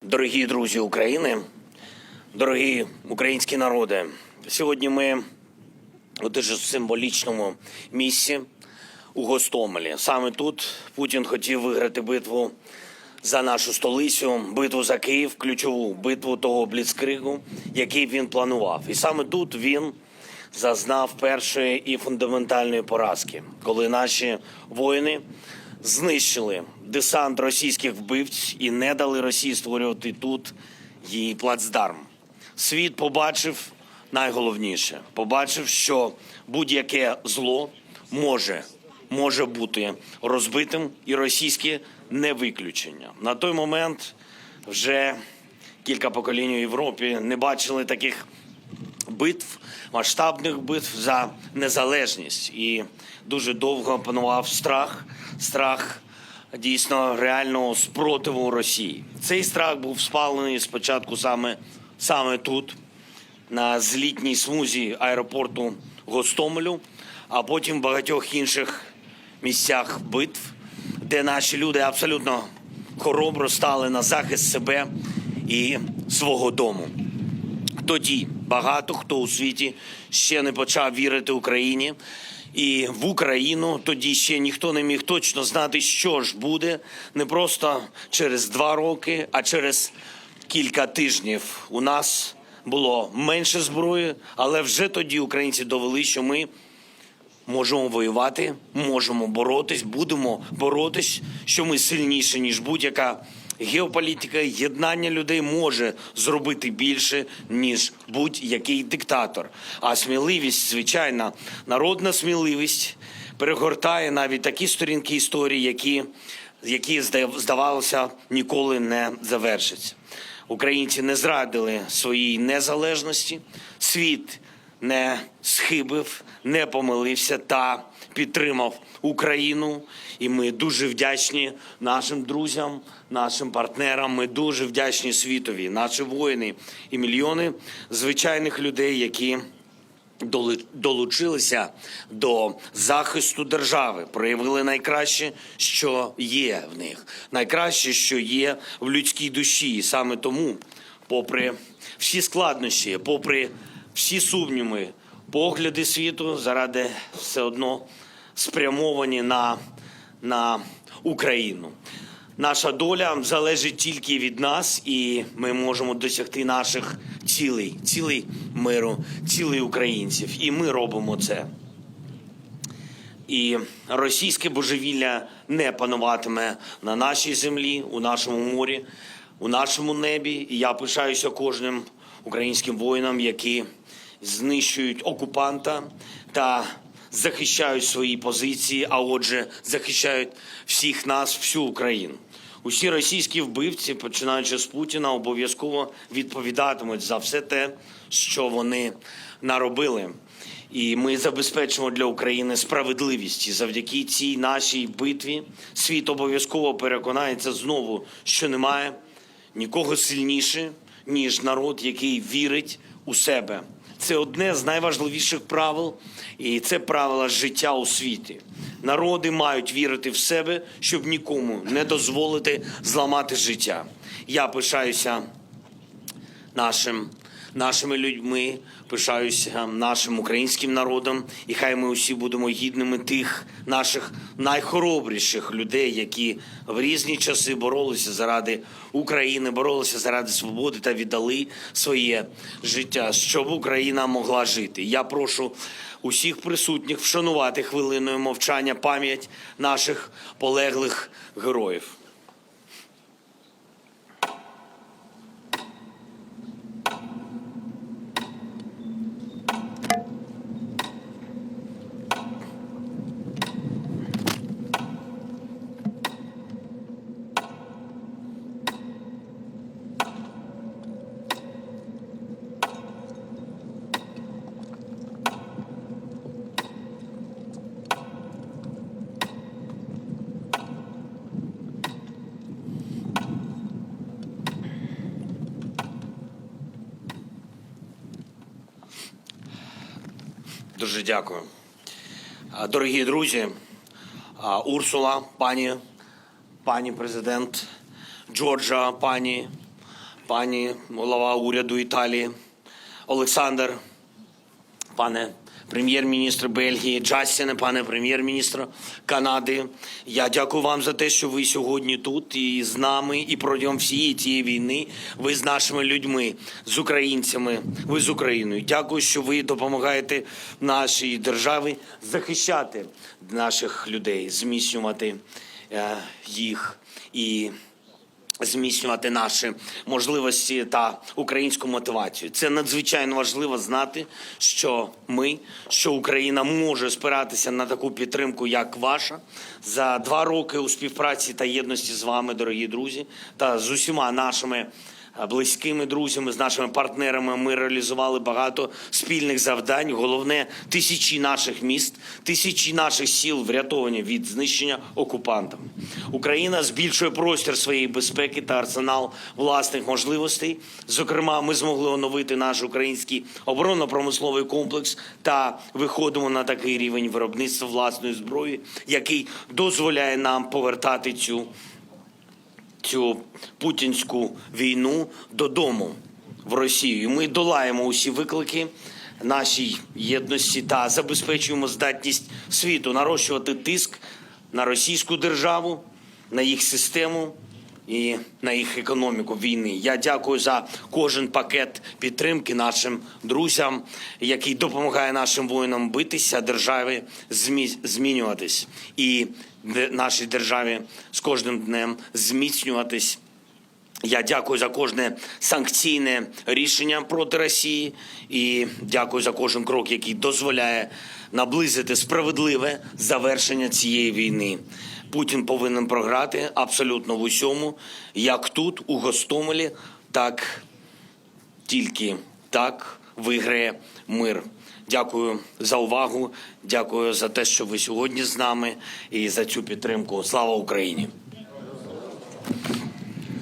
Дорогі друзі України, дорогі українські народи, сьогодні ми у дуже символічному місці у Гостомелі. Саме тут Путін хотів виграти битву за нашу столицю, битву за Київ, ключову битву того бліцкригу, який він планував. І саме тут він зазнав першої і фундаментальної поразки, коли наші воїни знищили десант російських вбивць і не дали Росії створювати тут її плацдарм. Світ побачив найголовніше. Побачив, що будь-яке зло може бути розбитим, і російське не виключення. На той момент вже кілька поколінь у Європі не бачили таких битв, масштабних битв за незалежність. І дуже довго панував страх дійсно реального спротиву Росії. Цей страх був спалений спочатку саме тут, на злітній смузі аеропорту Гостомелю, а потім в багатьох інших місцях битв, де наші люди абсолютно хоробро стали на захист себе і свого дому. Тоді багато хто у світі ще не почав вірити Україні. І в Україну тоді ще ніхто не міг точно знати, що ж буде не просто через 2 роки, а через кілька тижнів. У нас було менше зброї, але вже тоді українці довели, що ми можемо воювати, можемо боротись, будемо боротись, що ми сильніші, ніж будь-яка геополітика. Єднання людей може зробити більше, ніж будь-який диктатор. А сміливість, звичайно, народна сміливість перегортає навіть такі сторінки історії, які здавалося, ніколи не завершаться. Українці не зрадили своїй незалежності, світ не схибив, не помилився та підтримав Україну. І ми дуже вдячні нашим друзям, нашим партнерам, ми дуже вдячні світові, наші воїни і мільйони звичайних людей, які долучилися до захисту держави, проявили найкраще, що є в них, найкраще, що є в людській душі. І саме тому, попри всі складнощі, попри всі сумніви, погляди світу заради все одно спрямовані на Україну. Наша доля залежить тільки від нас, і ми можемо досягти наших цілей миру, цілей українців. І ми робимо це. І російське божевілля не пануватиме на нашій землі, у нашому морі, у нашому небі. І я пишаюся кожним українським воїнам, які знищують окупанта та захищають свої позиції, а отже, захищають всіх нас, всю Україну. Усі російські вбивці, починаючи з Путіна, обов'язково відповідатимуть за все те, що вони наробили. І ми забезпечимо для України справедливість. І завдяки цій нашій битві світ обов'язково переконається знову, що немає нікого сильніше, ніж народ, який вірить у себе. Це одне з найважливіших правил, і це правила життя у світі. Народи мають вірити в себе, щоб нікому не дозволити зламати життя. Я пишаюся нашими людьми, пишаюся нашим українським народом, і хай ми усі будемо гідними тих наших найхоробріших людей, які в різні часи боролися заради України, боролися заради свободи та віддали своє життя, щоб Україна могла жити. Я прошу усіх присутніх вшанувати хвилиною мовчання пам'ять наших полеглих героїв. Дуже дякую. Дорогі друзі, Урсула, пані президент, Джорджа, пані пані голова уряду Італії, Олександр, пане прем'єр-міністр Бельгії, Джастіне, пане прем'єр-міністр Канади. Я дякую вам за те, що ви сьогодні тут і з нами, і протягом всієї цієї війни ви з нашими людьми, з українцями, ви з Україною. Дякую, що ви допомагаєте нашій державі захищати наших людей, зміцнювати їх і зміцнювати наші можливості та українську мотивацію. Це надзвичайно важливо знати, що Україна може спиратися на таку підтримку, як ваша. За 2 роки у співпраці та єдності з вами, дорогі друзі, та з усіма нашими близькими друзями, з нашими партнерами ми реалізували багато спільних завдань. Головне, тисячі наших міст, тисячі наших сіл врятовані від знищення окупантами. Україна збільшує простір своєї безпеки та арсенал власних можливостей. Зокрема, ми змогли оновити наш український оборонно-промисловий комплекс та виходимо на такий рівень виробництва власної зброї, який дозволяє нам повертати цю путінську війну додому, в Росію. І ми долаємо усі виклики нашій єдності та забезпечуємо здатність світу нарощувати тиск на російську державу, на їх систему і на їх економіку війни. Я дякую за кожен пакет підтримки нашим друзям, який допомагає нашим воїнам битися, державі змінюватись і нашій державі з кожним днем зміцнюватись. Я дякую за кожне санкційне рішення проти Росії і дякую за кожен крок, який дозволяє наблизити справедливе завершення цієї війни. Путін повинен програти абсолютно в усьому, як тут, у Гостомелі, так тільки так виграє мир. Дякую за увагу, дякую за те, що ви сьогодні з нами і за цю підтримку. Слава Україні!